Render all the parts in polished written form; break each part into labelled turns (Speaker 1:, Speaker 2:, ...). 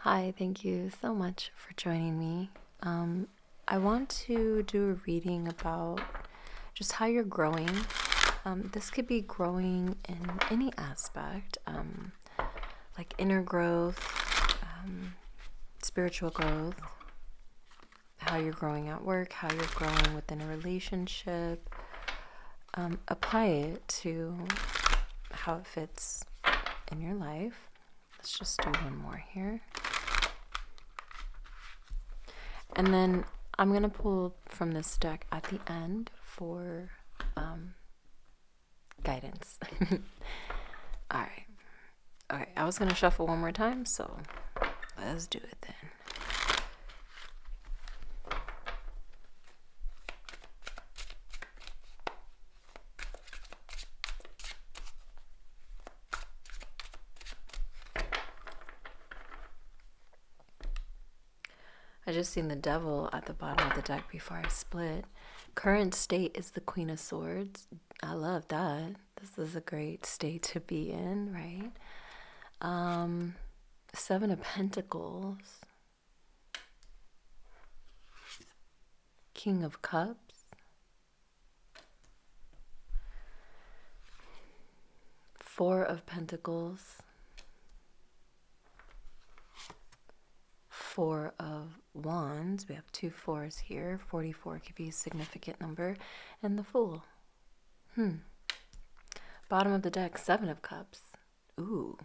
Speaker 1: Hi, thank you so much for joining me. I want to do a reading about just how you're growing. This could be growing in any aspect, like inner growth, spiritual growth, how you're growing at work, how you're growing within a relationship. Apply it to how it fits in your life. Let's just do one more here. And then I'm going to pull from this deck at the end for guidance. All right. Okay, I was going to shuffle one more time, so let's do it then. I just seen the devil at the bottom of the deck before I split. Current state is the Queen of Swords. I love that. This is a great state to be in, right? Seven of Pentacles. King of Cups. Four of Pentacles. Four of Wands. We have two fours here. 44 could be a significant number. And the Fool. Bottom of the deck, Seven of Cups. Ooh.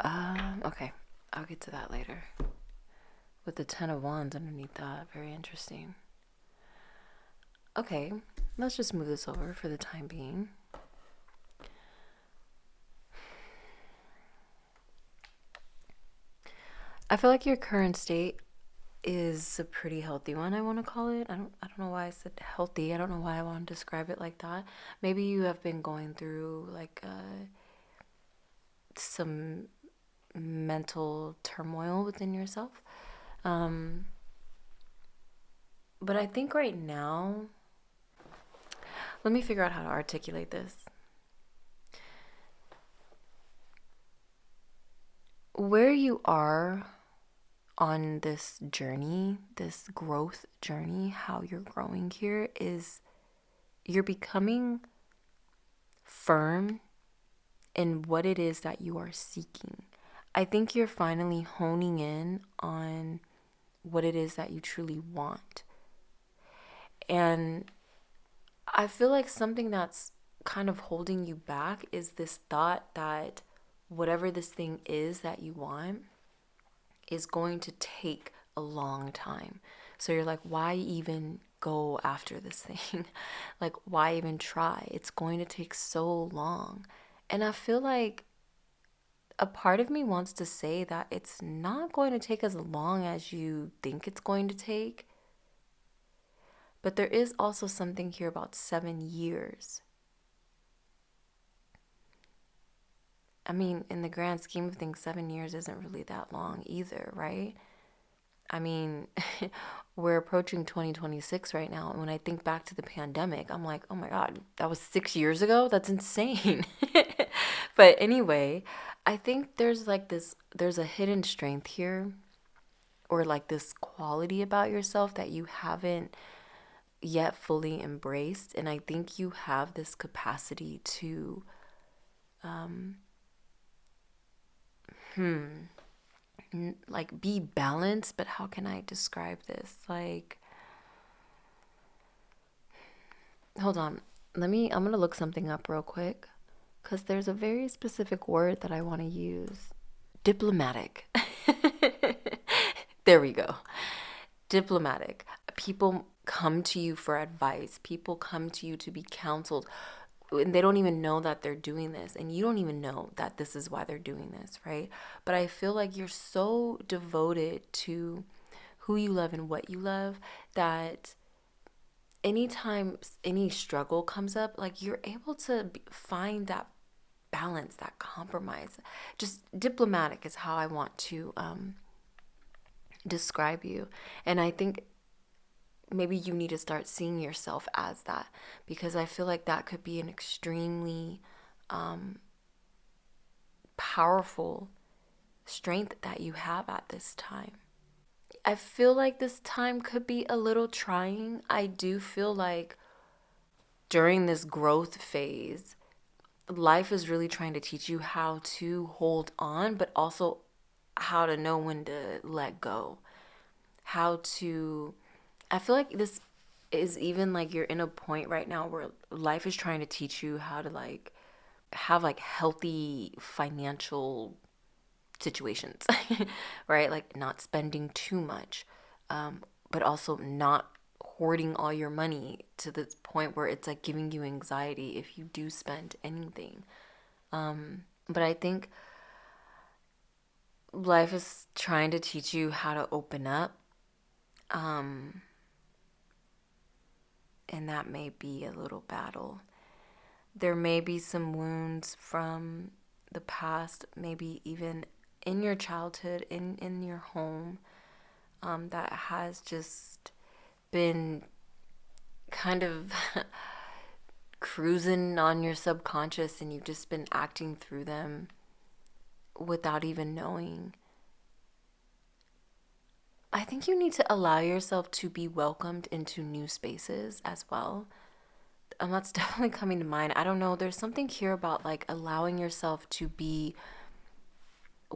Speaker 1: Okay. I'll get to that later. With the Ten of Wands underneath that. Very interesting. Okay. Let's just move this over for the time being. I feel like your current state is a pretty healthy one, I want to call it. I don't know why I said healthy. I don't know why I want to describe it like that. Maybe you have been going through like some mental turmoil within yourself. But I think right now, let me figure out how to articulate this. Where you are on this journey, this growth journey, how you're growing here is you're becoming firm in what it is that you are seeking. I think you're finally honing in on what it is that you truly want. And I feel like something that's kind of holding you back is this thought that whatever this thing is that you want is going to take a long time. So you're like, why even go after this thing? Like, why even try? It's going to take so long. And I feel like a part of me wants to say that it's not going to take as long as you think it's going to take. But there is also something here about 7 years. I mean, in the grand scheme of things, 7 years isn't really that long either, right? I mean, we're approaching 2026 right now. And when I think back to the pandemic, I'm like, oh my God, that was 6 years ago? That's insane. But anyway, I think there's a hidden strength here, or like this quality about yourself that you haven't yet fully embraced. And I think you have this capacity to, like be balanced, but how can I describe this? Like, hold on. I'm going to look something up real quick because there's a very specific word that I want to use. Diplomatic. There we go. Diplomatic. People come to you for advice. People come to you to be counseled. And they don't even know that they're doing this. And you don't even know that this is why they're doing this, right? But I feel like you're so devoted to who you love and what you love that anytime any struggle comes up, like you're able to find that balance, that compromise. Just diplomatic is how I want to describe you. And I think maybe you need to start seeing yourself as that, because I feel like that could be an extremely powerful strength that you have at this time. I feel like this time could be a little trying. I do feel like during this growth phase, life is really trying to teach you how to hold on, but also how to know when to let go. How to, I feel like this is even like you're in a point right now where life is trying to teach you how to like have like healthy financial situations, right? Like not spending too much, but also not hoarding all your money to the point where it's like giving you anxiety if you do spend anything. But I think life is trying to teach you how to open up. And that may be a little battle. There may be some wounds from the past, maybe even in your childhood, in your home, that has just been kind of cruising on your subconscious, and you've just been acting through them without even knowing. I think you need to allow yourself to be welcomed into new spaces as well. That's definitely coming to mind. I don't know. There's something here about like allowing yourself to be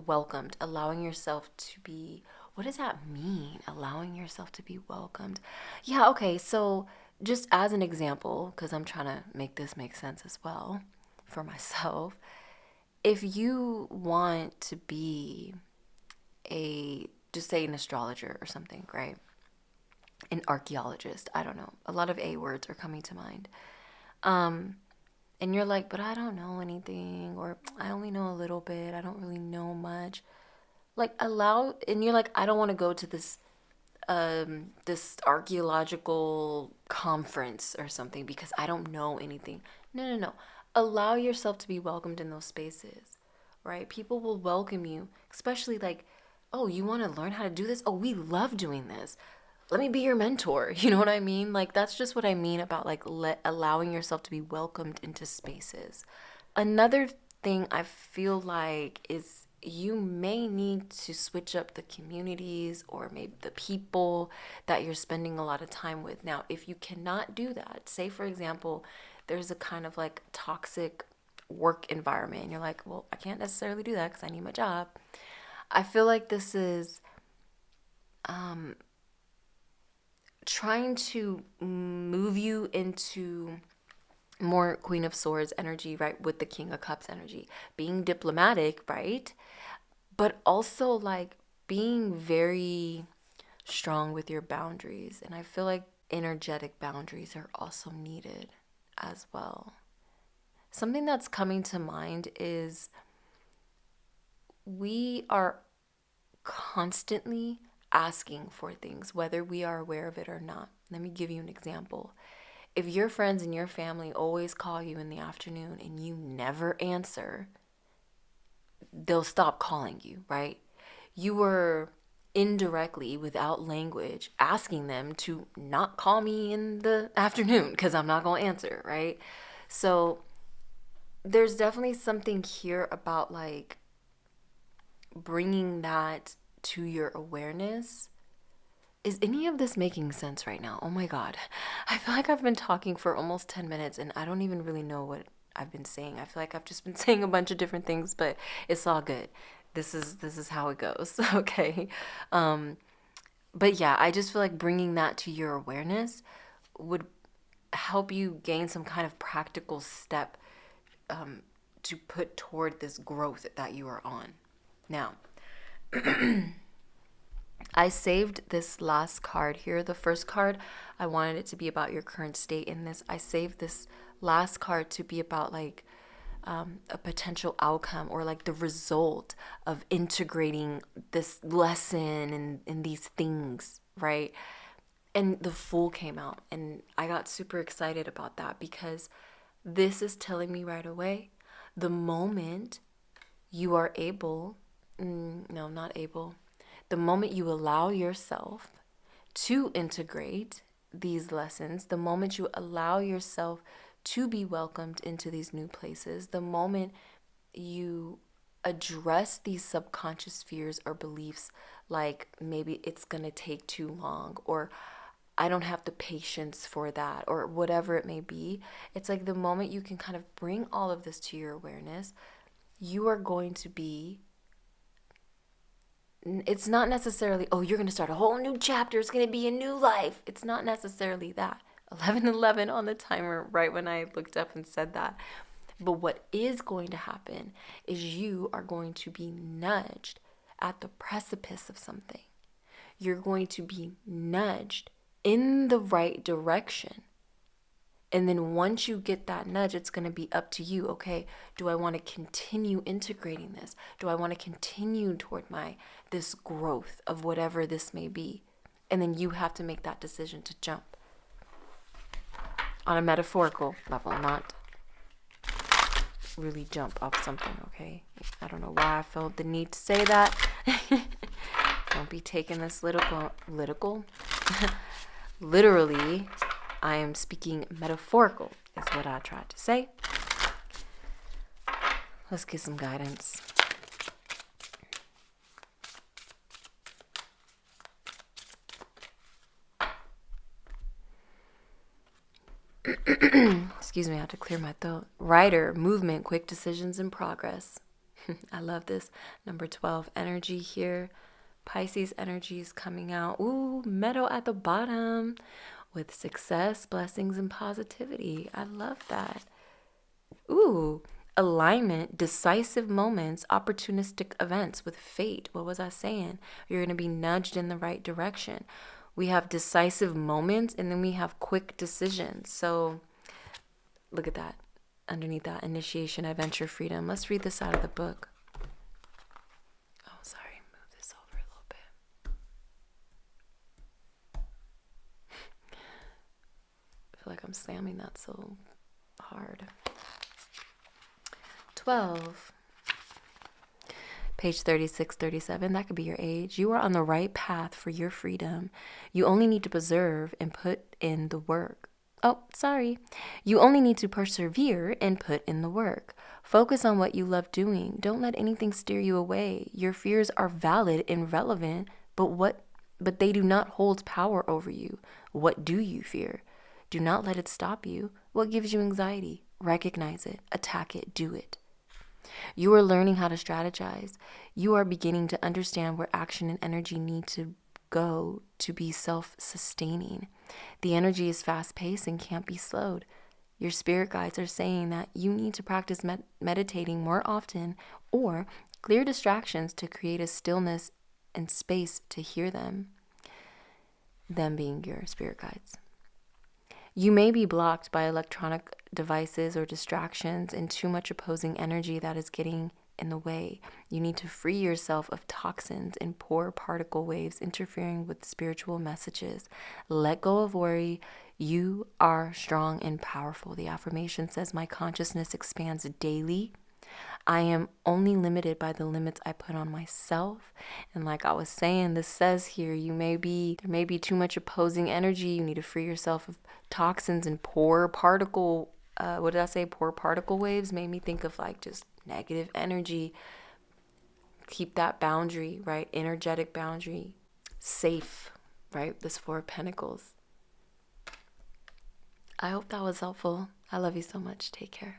Speaker 1: welcomed, allowing yourself to be, what does that mean? Allowing yourself to be welcomed. Yeah, okay. So, just as an example, because I'm trying to make this make sense as well for myself, if you want to be just say an astrologer or something, right? An archaeologist, I don't know. A lot of A words are coming to mind. And you're like, but I don't know anything, or I only know a little bit, I don't really know much. Like and you're like, I don't want to go to this archaeological conference or something because I don't know anything. No. Allow yourself to be welcomed in those spaces, right? People will welcome you, especially like, oh, you want to learn how to do this? Oh, we love doing this. Let me be your mentor. You know what I mean? Like, that's just what I mean about like allowing yourself to be welcomed into spaces. Another thing I feel like is you may need to switch up the communities or maybe the people that you're spending a lot of time with. Now, if you cannot do that, say for example, there's a kind of like toxic work environment, and you're like, well, I can't necessarily do that because I need my job. I feel like this is trying to move you into more Queen of Swords energy, right? With the King of Cups energy. Being diplomatic, right? But also like being very strong with your boundaries. And I feel like energetic boundaries are also needed as well. Something that's coming to mind is we are constantly asking for things, whether we are aware of it or not. Let me give you an example. If your friends and your family always call you in the afternoon and you never answer, they'll stop calling you, right? You were indirectly, without language, asking them to not call me in the afternoon because I'm not going to answer, right? So there's definitely something here about like bringing that to your awareness. Is any of this making sense right now? Oh my God. I feel like I've been talking for almost 10 minutes and I don't even really know what I've been saying. I feel like I've just been saying a bunch of different things, but it's all good. This is how it goes. Okay. But yeah, I just feel like bringing that to your awareness would help you gain some kind of practical step to put toward this growth that you are on. Now, I saved this last card here. The first card, I wanted it to be about your current state in this. I saved this last card to be about like a potential outcome or like the result of integrating this lesson and these things, right? And the Fool came out, and I got super excited about that because this is telling me right away the moment you are able, no, not able, the moment you allow yourself to integrate these lessons, the moment you allow yourself to be welcomed into these new places, the moment you address these subconscious fears or beliefs, like maybe it's going to take too long, or I don't have the patience for that, or whatever it may be. It's like the moment you can kind of bring all of this to your awareness, you are going to be, it's not necessarily, oh, you're going to start a whole new chapter, it's going to be a new life. It's not necessarily that. 11:11 on the timer, right when I looked up and said that. But what is going to happen is you are going to be nudged at the precipice of something. You're going to be nudged in the right direction. And then once you get that nudge, it's going to be up to you. Okay, do I want to continue integrating this? Do I want to continue toward this growth of whatever this may be? And then you have to make that decision to jump. On a metaphorical level, not really jump off something, okay? I don't know why I felt the need to say that. Don't be taking this literally. I am speaking metaphorical, is what I tried to say. Let's get some guidance. Excuse me, I have to clear my throat. Rider, movement, quick decisions, and progress. I love this. Number 12, energy here. Pisces energy is coming out. Ooh, meadow at the bottom with success, blessings, and positivity. I love that. Ooh, alignment, decisive moments, opportunistic events with fate. What was I saying? You're going to be nudged in the right direction. We have decisive moments, and then we have quick decisions. So look at that. Underneath that, initiation, adventure, freedom. Let's read this out of the book. Oh, sorry. Move this over a little bit. I feel like I'm slamming that so hard. 12. Page 36, 37. That could be your age. You are on the right path for your freedom. You only need to preserve and put in the work. Oh, sorry. You only need to persevere and put in the work. Focus on what you love doing. Don't let anything steer you away. Your fears are valid and relevant, but they do not hold power over you. What do you fear? Do not let it stop you. What gives you anxiety? Recognize it, attack it, do it. You are learning how to strategize. You are beginning to understand where action and energy need to go to be self-sustaining. The energy is fast-paced and can't be slowed. Your spirit guides are saying that you need to practice meditating more often or clear distractions to create a stillness and space to hear them. Them being your spirit guides. You may be blocked by electronic devices or distractions and too much opposing energy that is getting in the way. You need to free yourself of toxins and poor particle waves interfering with spiritual messages. Let go of worry. You are strong and powerful. The affirmation says, my consciousness expands daily. I am only limited by the limits I put on myself. And like I was saying, this says here, there may be too much opposing energy. You need to free yourself of toxins and poor particle, poor particle waves made me think of like just negative energy. Keep that boundary, right? Energetic boundary safe, right? This Four of Pentacles. I hope that was helpful. I love you so much. Take care.